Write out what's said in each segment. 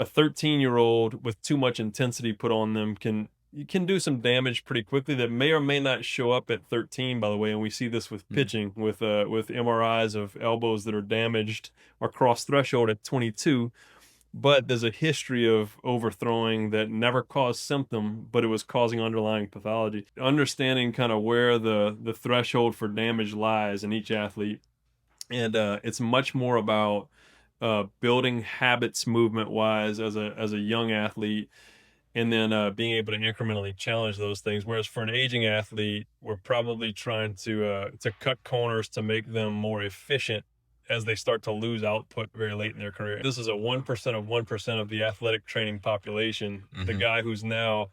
a 13-year-old with too much intensity put on them can do some damage pretty quickly that may or may not show up at 13, by the way. And we see this with Mm. pitching, with MRIs of elbows that are damaged or cross threshold at 22. But there's a history of overthrowing that never caused symptom, but it was causing underlying pathology. Understanding kind of where the threshold for damage lies in each athlete, and it's much more about building habits movement wise as a young athlete, and then being able to incrementally challenge those things. Whereas for an aging athlete, we're probably trying to cut corners to make them more efficient as they start to lose output very late in their career. This is a 1% of 1% of the athletic training population. The Hmm. guy who's now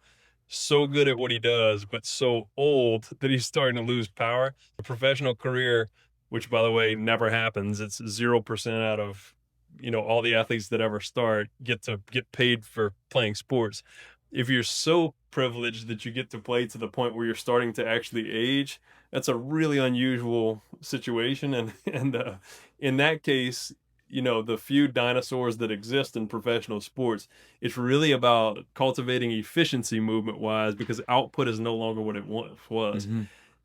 so good at what he does, but so old that he's starting to lose power. A professional career, which by the way never happens. It's 0% out of all the athletes that ever start get paid for playing sports. If you're so privileged that you get to play to the point where you're starting to actually age, that's a really unusual situation. And in that case, the few dinosaurs that exist in professional sports, it's really about cultivating efficiency movement wise, because output is no longer what it once was, Hmm.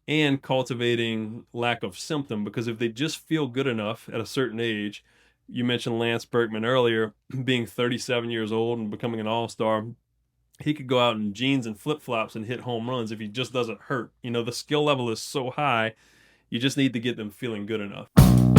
and cultivating lack of symptom, because if they just feel good enough at a certain age. You mentioned Lance Berkman earlier, being 37 years old and becoming an all-star. He could go out in jeans and flip-flops and hit home runs if he just doesn't hurt. The skill level is so high, you just need to get them feeling good enough.